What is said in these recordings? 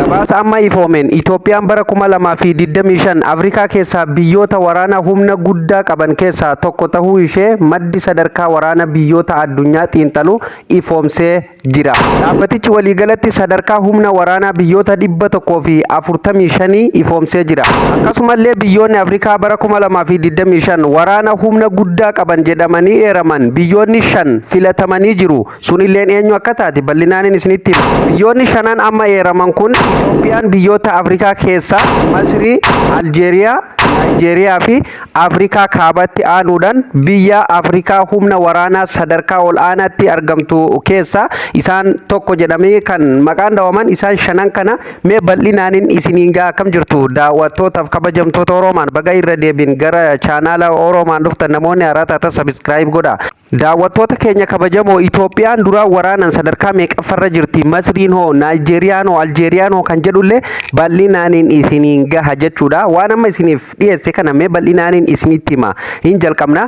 Gabaasa amma ifoomeen Itoophiyaan bara 2025 Afrikaa keessaa biyyoota waraana humna guddaa qaban keessaa tokko tahuu ishee maddi sadarkaa waraana biyyoota addunyaa xiinxalu ifoomsee jira. Dhaabbatichi waliigalatti sadarkaa humna waraanaa biyyoota 145 ifoomsee jira. Akkasumallee biyyoonni Afrikaa bara 2025 waraana humna guddaa qaban jedhamanii eeraman biyyoonni 5 filatamanii jiru. Sunilleen eenyu akka taate bal'inaan isinitti hima. Biyyoonni 5 amma eeraman kun Itoophiyaan biyyoota Afrikaa keessaa Masrii, Aljeeriyaa, Naayijeeriyaa fi Afrikaa kaabaatti aanuudhaan biyya Afrikaa humna waraanaa sadarkaa ol aanaatti argamtu keessaa isaan tokko jedhamee kan maqaan dhawaman isaan 5 kana mee bal'inaan isiniin gaa akkam jirtu daawwattootaaf kabajamtoota Oroomaan baga irra deebiin gara chaanaala Oroomaan dhuftan namoonni haaraa taatan subscribe godha. Daawwattoota keenya kabajamoo Itoophiyaan duraa waraanan sadarkaa meeqaffarra jirti? Masriin hoo, Naayijeeriyaan hoo, Aljeeriyaan hoo kan jedhullee bal'inaan isiniin gaha jechuudha. Waan amma isiniif dhiyeesse kana mee bal'inaan isinitti hima. Hin jalqabna.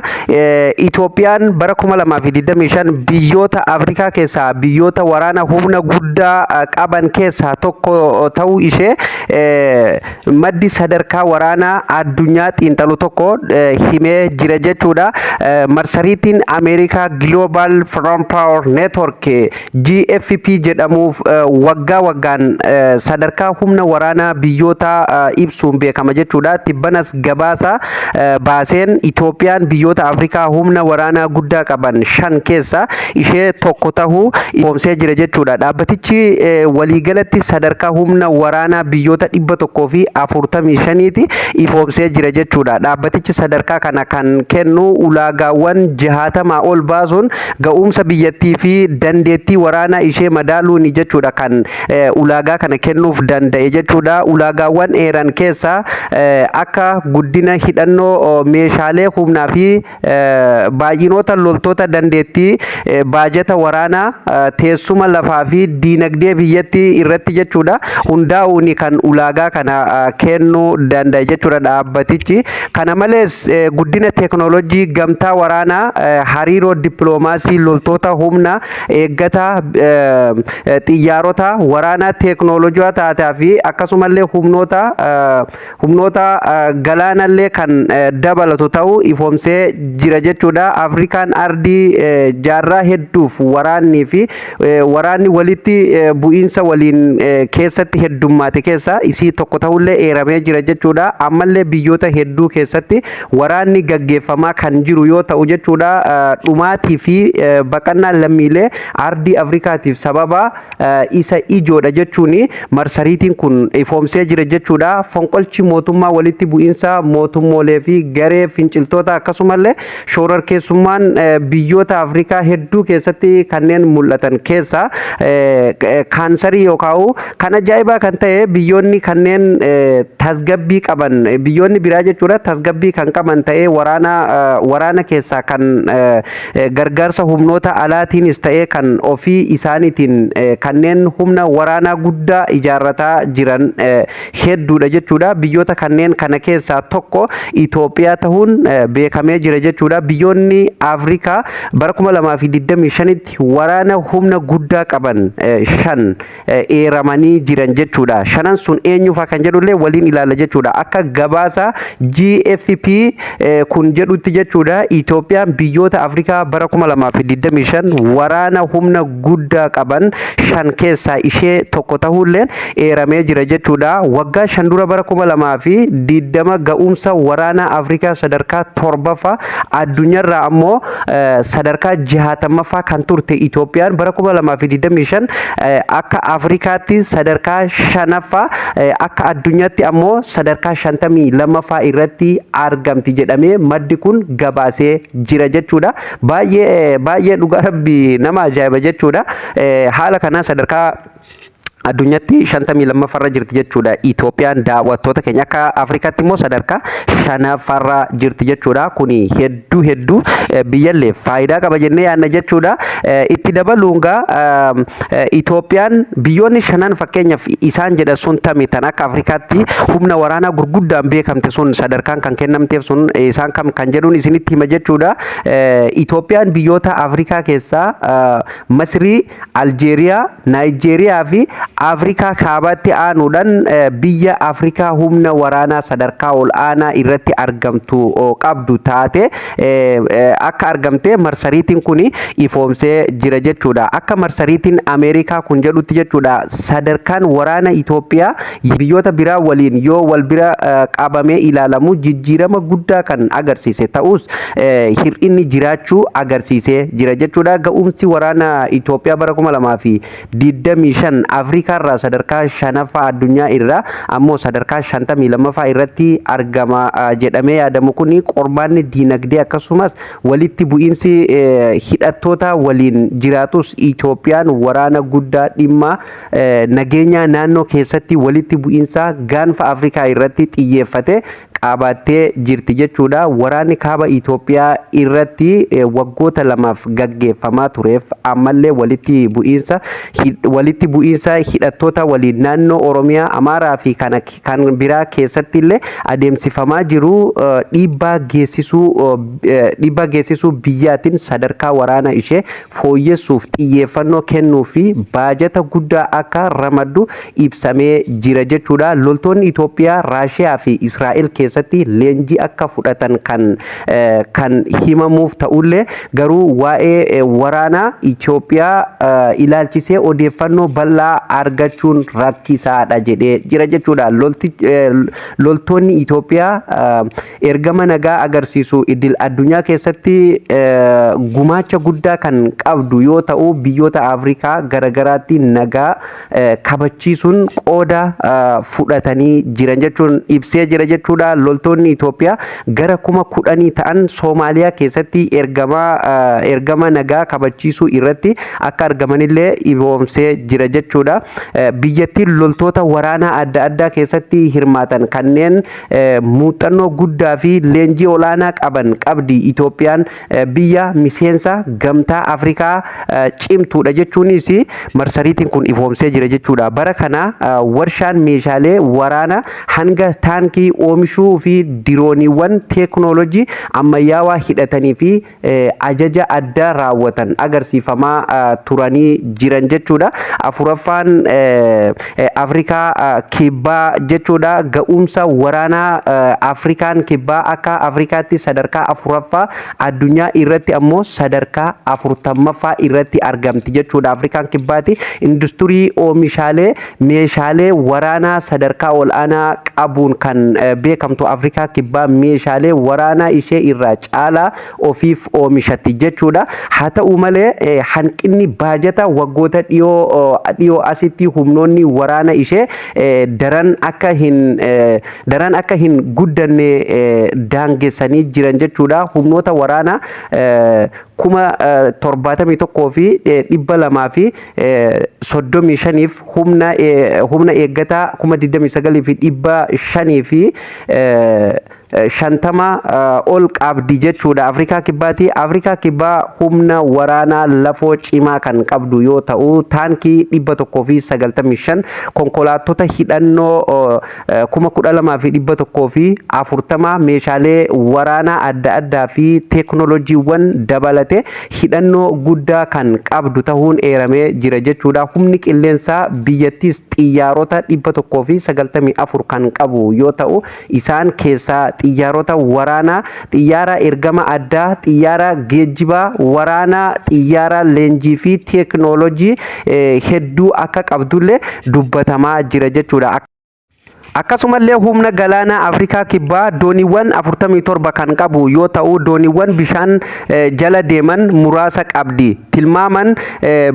Itoophiyaan bara 2025 biyyoota Afrikaa keessaa biyyoota waraana humna guddaa qaban keessaa tokko ta'uu ishee maddi sadarkaa waraanaa addunyaa xiinxalu tokko himee jira jechuudha. Marsariitiin America Global Foreign Power Network GFP jedhamuuf waggaa waggaan sadarkaa humna waraanaa biyyoota ibsuun beekama jechuudha. Tibbanas gabaasa baaseen Itoophiyaan biyyoota Afrikaa humna waraanaa guddaa qaban 5 keessa ishee tokko tahuu ifoomsee jira jechuudha. Dhaabbatichi waliigalatti sadarkaa humna waraanaa biyyoota 145ti ifoomsee jira jechuudha. Dhaabbatichi sadarkaa kana kan kennu ulaagaawwan 60 ol baasuun ga'umsa biyyattii fi dandeettii waraanaa ishee madaaluun jechuudha kan ulaagaa kana kennuuf danda'e jechuudha. Ulaagaawwan eeran keessaa akka guddina hidhannoo meeshaalee humnaa fi baay'inoota loltoota dandeettii baajata waraanaa teessuma lafaa fi diinagdee biyyattii irratti jechuudha hundaa'uun kan ulaagaa kana kennuu danda'e jechuudha dhaabbatichi. Kana malees guddina teeknooloojii gamtaa waraanaa hariiroo dippiloomaasii loltoota humna eeggataa xiyyaarota waraanaa teeknooloojii taataa fi akkasumallee humnoota galaanallee kan dabalatu ta'uu ifoomsee jira jechuudha. Afrikaan ardii jaarraa hedduuf waraanni walitti bu'iinsa waliin keessatti heddummaate keessaa isii tokko ta'ullee eeramee jira jechuudha. Ammallee biyyoota hedduu keessatti waraanni gaggeeffamaa kan jiru yoo ta'u jechuudha. Dhumaatii fi baqannaa lammiilee ardii Afrikaatiif sababa isa ijoodha jechuun marsariitiin kun ifoomsee jira jechuudha. Fonqolchi mootummaa walitti bu'iinsa mootummoolee fi garee finciltoota akkasumallee shororkeessummaan biyyoota Afrikaa hedduu keessatti kanneen mul'atan keessaa kaansarii yookaan kan ajaa'ibaa kan ta'e biyyoonni kanneen tasgabbii qaban biyyoonni biraa jechuudha tasgabbii kan qaban ta'e waraana keessaa kan gargaarsa humnoota alaatiinis ta'ee kan ofii isaaniitiin kanneen humna waraanaa guddaa ijaarrataa jiran hedduudha jechuudha. Biyyoota kanneen kana keessaa tokko Itoophiyaa ta'uun beekamee jira jechuudha. Biyyoonni Afrikaa bara 2025tti waraana humna guddaa qaban 5 eeramanii jiran jechuudha. 5 sun eenyufa kan jedhullee waliin ilaalla jechuudha. Akka gabaasa GFP kun jedhutti jechuudha Itoophiyaan biyyoota Afrikaa bara 2025 waraana humna guddaa qaban 5 keessaa ishee tokko ta'uulleen eeramee jira jechuudha. Waggaa 5 dura bara 2020 ga'umsa waraana Afrikaa sadarkaa 7ffaa addunyaarraa ammoo sadarkaa 60ffaa kan turte Itoophiyaan bara 2025 akka Afrikaatti sadarkaa 5ffaa akka addunyaatti ammoo sadarkaa 52ffaa irratti argamti jedhamee maddi kun gabaasee jira jechuudha. Baay'ee dhugaa rabbii nama ajaa'iba jechuudha. Haala kanaan sadarkaa addunyatti 52ffarra jirti jechuudha. Itoophiyaan daawwattoota keenya akka Afrikaatti immoo sadarkaa 5ffarra jirti jechuudha. Kuni hedduu biyyallee faayidaa qaba jennee yaadna jechuudha. Itti dabaluungaa Itoophiyaan biyyoonni 5 fakkeenyaaf isaan jedha sun tan akka Afrikaatti humna waraanaa gurguddaan beekamte sun sadarkaan kan kennamteef sun isaan kam kan jedhuun isinitti hima jechuudha. Itoophiyaan biyyoota Afrikaa keessaa Masrii, Aljeeriyaa, Naayijeeriyaa fi Afrikaa kaabaatti aanuudhaan biyya Afrikaa humna waraanaa sadarkaa ol aanaa irratti argamtu qabdu taate akka argamte marsariitiin kun ifoomsee jira jechuudha. Akka marsariitiin Ameerikaa kun jedhutti jechuudha sadarkaan waraana Itoophiyaa biyyoota biraa waliin yoo wal bira qabamee ilaalamu jijjiirama guddaa kan agarsiise ta'us hir'inni jiraachuu agarsiisee jira jechuudha. Ga'umsi waraana Itoophiyaa bara 2025 Afrikaa irraa sadarkaa 5ffaa addunyaa irraa ammoo sadarkaa 52ffaa irratti argama jedhamee yaadamu kun qormaanni diinagdee akkasumas walitti bu'iinsi hidhattoota waliin jiraatus Itoophiyaan waraana guddaa dhimma nageenya naannoo keessatti walitti bu'iinsa gaanfa Afrikaa irratti xiyyeeffate qabattee jirti jechuudha. Waraanni kaaba Itoophiyaa irratti waggoota lamaaf gaggeeffamaa tureef ammallee walitti bu'iinsa hidhattoota waliin naannoo Oromiyaa, Amaaraa fi kan biraa keessatti illee adeemsifamaa jiru dhiibbaa geessisuu biyyaatiin sadarkaa waraana ishee fooyyessuuf xiyyeeffannoo kennuu fi baajata guddaa akka ramaddu ibsamee jira jechuudha. Loltoonni Itoophiyaa, Raashiyaa fi Israa'el keessatti leenjii akka fudhatan kan himamuuf ta'ullee garuu waa'ee waraanaa Itoophiyaa ilaalchisee odeeffannoo bal'aa argachuun rakkisaadha jedhee jira jechuudha. Loltoonni Itoophiyaa ergama nagaa agarsiisu idil addunyaa keessatti gumaacha guddaa kan qabdu yoo ta'u biyyoota Afrikaa garagaraatti nagaa kabachiisuun qooda fudhatanii jiran jechuun ibsee jira jechuudha. Loltoonni Itoophiyaa gara 10,000 ta'an Soomaaliyaa keessatti ergama nagaa kabachiisuu irratti akka argamanillee ifoomsee jira jechuudha. Biyyattiin loltoota waraanaa adda addaa keessatti hirmaatan kanneen muuxannoo guddaa fi leenjii olaanaa qaban qabdi. Itoophiyaan biyya miseensa gamtaa Afrikaa cimtuudha jechuunis marsariitiin kun ifoomsee jira jechuudha. Bara kana warshaan meeshaalee waraanaa hanga taankii oomishuu fi dirooniiwwan teeknooloojii ammayyaawaa hidhatanii fi ajaja addaa raawwatan agarsiifamaa turanii jiran jechuudha. Afuraffaan Afrikaa kibbaa jechuudha. Ga'umsa waraanaa Afrikaan kibbaa akka Afrikaatti sadarkaa 4ffaa addunyaa irratti ammoo sadarkaa 40ffaa irratti argamti jechuudha. Afrikaan kibbaatti industirii oomishaalee meeshaalee waraanaa sadarkaa ol aanaa qabuun kan beekamtu Afrikaa kibbaa meeshaalee waraanaa ishee irraa caalaa ofiif oomishatti jechuudha. Haa ta'u malee hanqinni baajata waggoota dhiyoo asitti humnoonni waraana ishee daran akka hin guddanne daangessanii jiran jechuudha. Humnoota waraanaa 71,235 humna eeggataa 29,500 fi 50 ol qabdi jechuudha. Afrikaa kibbaatti Afrikaa kibbaa humna waraanaa lafoo cimaa kan qabdu yoo ta'u taankii 195 konkolaattota hidhannoo 12,140 meeshaalee waraanaa adda addaa fi teeknooloojiiwwan dabalate hidhannoo guddaa kan qabdu ta'uun eeramee jira jechuudha. Humni qilleensaa biyyattis xiyyaarota 194 kan qabu yoo ta'u isaan keessaa xiyyaarota waraanaa, xiyyaara ergama addaa, xiyyaara geejjibaa waraanaa, xiyyaara leenjii fi teeknooloojii hedduu akka qabdullee dubbatamaa jira jechuudha. Akkasumallee humna galaanaa Afrikaa kibbaa dooniiwwan 47 kan qabu yoo ta'u dooniiwwan bishaan jala deeman muraasa qabdi. Tilmaaman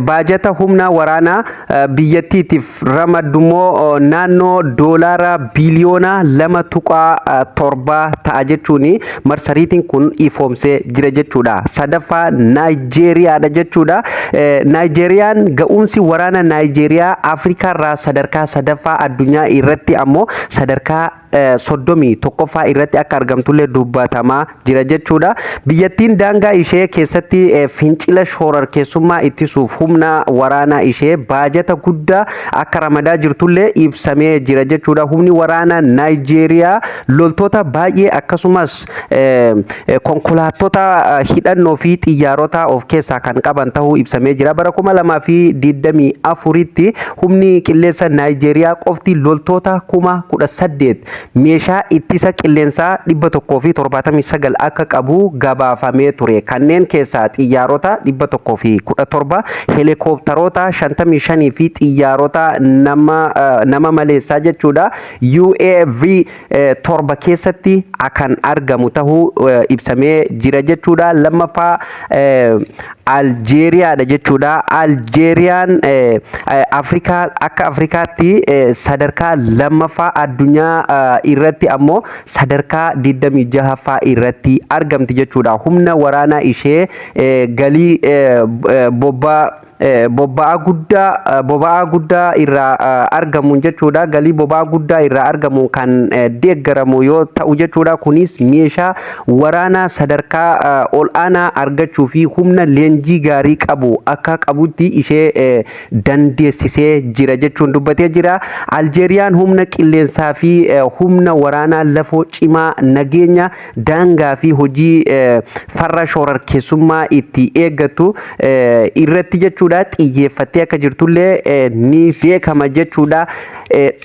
baajata humna waraanaa biyyattiitiif ramadummoo naannoo doolaara biliyoona 2.7 ta'a jechuun marsariitiin kun ifoomsee jira jechuudha. Sadaffaa Naayijeeriyaadha jechuudha. Naayijeeriyaan ga'umsi waraana Naayijeeriyaa Afrikaa irraa sadarkaa sadaffaa addunyaa irratti ammoo sadarkaa soddomii tokkoffaa irratti akka argamtullee dubbatamaa jira jechuudha. Biyyattiin daangaa ishee keessatti fincila shororkeessummaa ittisuuf humna waraanaa ishee baajata guddaa akka ramadaa jirtullee ibsamee jira jechuudha. Humni waraanaa Naayijeeriyaa loltoota baay'ee akkasumas konkolaattota hidhannoo fi xiyyaarota of keessaa kan qaban ta'uu ibsamee jira. Bara 2024tti humni qilleensa Naayijeeriyaa qofti loltoota 18,000 meeshaa ittisa qilleensaa 179 akka qabu gabaafamee ture. Kanneen keessaa xiyyaarota 117, heelikooptaroota 55 fi xiyyaarota nama maleessaa jechuudha. UAV 7 keessatti kan argamu ta'uu ibsamee jira jechuudha. Lammaffaa Aljeeriyaadha jechuudha. Aljeeriyaan akka Afrikaatti sadarkaa lammaffaa addunyaa irratti ammoo sadarkaa 26ffaa irratti argamti jechuudha. Humna waraanaa ishee galii boba'aa guddaa irraa argamu jechuudha. Galii boba'aa guddaa irraa argamu kan deeggaramu yoo ta'u jechuudha. Kunis meeshaa waraanaa sadarkaa ol aanaa argachuu fi humna leenjii gaarii qabu akka qabutti ishee dandeessisee jira jechuun dubbatee jira. Aljeeriyaan humna qilleensaa fi humna waraanaa lafoo cimaa nageenya daangaa fi hojii farra shororkeessummaa itti eeggatu irratti jechuudha. Xiyyeeffattee akka jirtullee ni beekama jechuudha.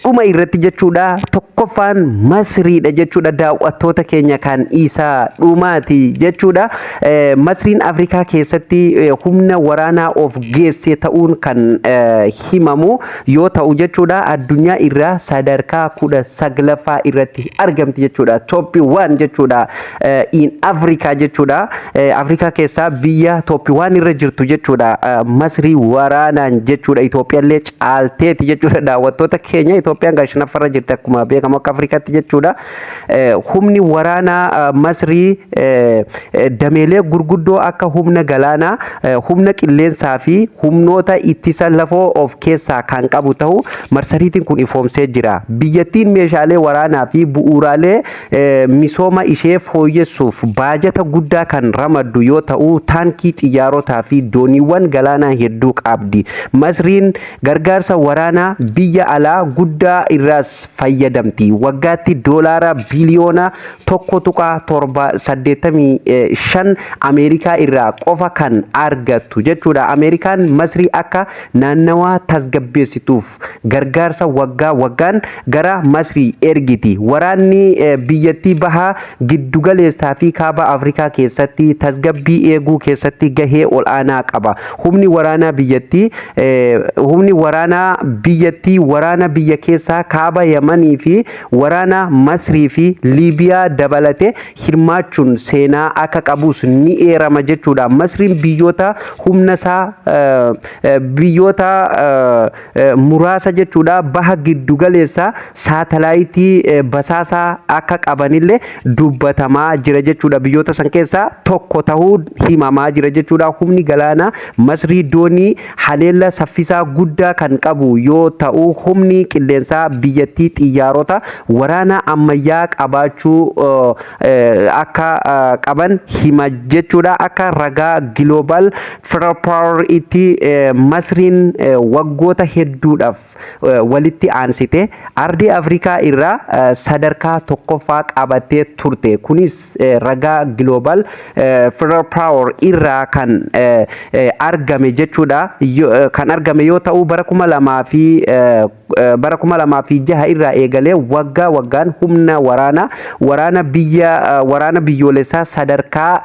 Dhuma irratti jechuudha tokkoffaan Masriidha jechuudha. Daawwattoota keenya kan isa dhumaati jechuudha. Masriin Afrikaa keessatti humna waraanaa of geesse ta'uun kan himamu yoo ta'u jechuudha. Addunyaa irraa sadarkaa 19ffaa irratti argamti jechuudha. Top 1 jechuudha. In Afrikaa jechuudha. Afrikaa keessaa biyya top 1 irra jirtu jechuudha. Masrii waraanaan jechuudha. Itoophiyaallee caalteeti jechuudha. Daawwattoota keenya Itoophiyaan gaashanaffarra jirti akkuma beekamu akka Afrikaatti jechuudha. Humni waraanaa Masrii dameelee gurguddoo akka humna galaanaa, humna qilleensaa fi humnoota ittisa lafoo of keessaa kan qabu ta'uu marsariitiin kun ifoomsee jira. Biyyattiin meeshaalee waraanaa fi bu'uuraalee misooma ishee fooyyessuuf baajata guddaa kan ramaddu yoo ta'u taankii xiyyaarotaa fi dooniiwwan galaanaa hedduu qabdi. Masriin gargaarsa waraanaa biyya alaa guddaa irraas fayyadamti. Waggaatti doolaara biliyoona 1.85 Ameerikaa irraa qofa kan argattu jechuudha. Ameerikaan Masrii akka naannawaa tasgabbeessituuf gargaarsa waggaa waggaan gara Masrii ergiti. Waraanni biyyattii bahaa giddugaleessaa fi kaaba Afrikaa keessatti tasgabbii eeguu keessatti gahee ol'aanaa qaba. Humni waraanaa biyyattii waraana biyya keessaa kaaba Yamanii fi waraana Masrii fi Liibiyaa dabalate hirmaachuun seenaa akka qabus ni eerama jechuudha. Masriin biyyoota humna isaa muraasa jechuudha baha giddugaleessaa saatalaayitii basaasaa akka qabanillee dubbatamaa jira jechuudha. Biyyoota san keessaa tokko ta'uu himamaa jira jechuudha. Humni galaanaa Masrii doonii haleella saffisaa guddaa kan qabu yoo ta'u humni qilleensaa biyyattii xiyyaarota waraanaa ammayyaa qabaachuu akka qaban hima jechuudha. Akka ragaa Global Firepower itti Masriin waggoota hedduudhaaf walitti aansite ardii Afrikaa irraa sadarkaa tokkoffaa qabattee turte. Kunis ragaa Global Firepower irraa kan argame jechuudha. Kan argame yoo ta'u bara 2006 irraa eegalee waggaa waggaan humna waraana biyyoolessaa sadarkaa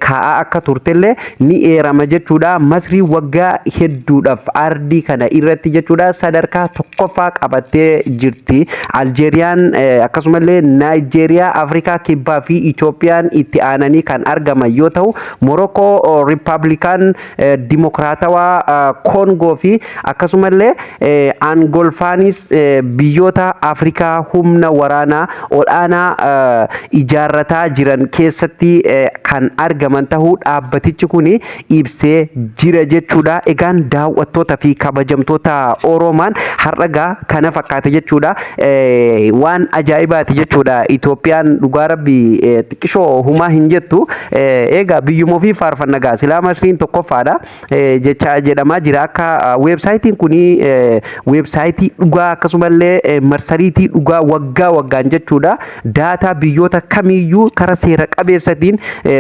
kaa'aa akka turtellee ni eerama jechuudha. Masrii waggaa hedduudhaaf ardii kana irratti jechuudha sadarkaa tokkoffaa qabattee jirti. Aljeeriyaan akkasumallee Naayijeeriyaa, Afrikaa Kibbaa fi Itoophiyaan itti aananii kan argaman yoo ta'u Morookoo Riippaabilikaan Dimokiraatawaa Koongoo fi akkasumallee Angolfaan isaanis biyyoota Afrikaa humna waraanaa olaanaa ijaarrataa jiran keessatti kan argaman tahuu dhaabbatichi kun ibsee jira jechuudha. Egaan daawwattoota fi kabajamtoota Oromaan har'agaa kana fakkaate jechuudha. Waan ajaa'ibaati jechuudha. Itoophiyaan dhugaa rabbii xiqqishoo humaa hin jettu. Egaa biyyuma ofii faarfannagaa silaa masriin tokkoffaadha jecha jedhamaa jira. Akka weebsaayitiin kun weebsaayitii dhugaa akkasumallee marsariitii dhugaa waggaa waggaan jechuudha. Daataa biyyoota kamiyyuu karaa seera qabeessatiin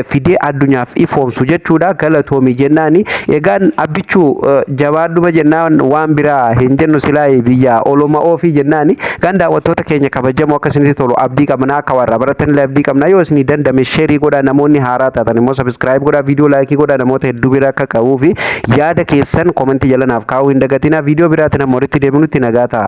fidee addunyaaf ifoomsu jechuudha. Galatoomii jennaani. Egaan abbichuu jabaadhuma jennaan waan biraa hin jennu silaa biyya oloma ofii jennaani. Gaan daawwattoota keenya kabajamoo akka isinitti tolu abdii qabna. Akka warra baratanillee abdii qabna. Yoo isinii dandame sheerii godhaa, namoonni haaraa taatan immoo sabiskiraayib godhaa, viidiyoo laayikii godhaa, namoota hedduu bira akka qabuu fi yaada keessan koomentii jala naaf kaa'uu hin dagatinaa. Viidiyoo biraatiin ammoo walitti deebinutti nagaa ta'a.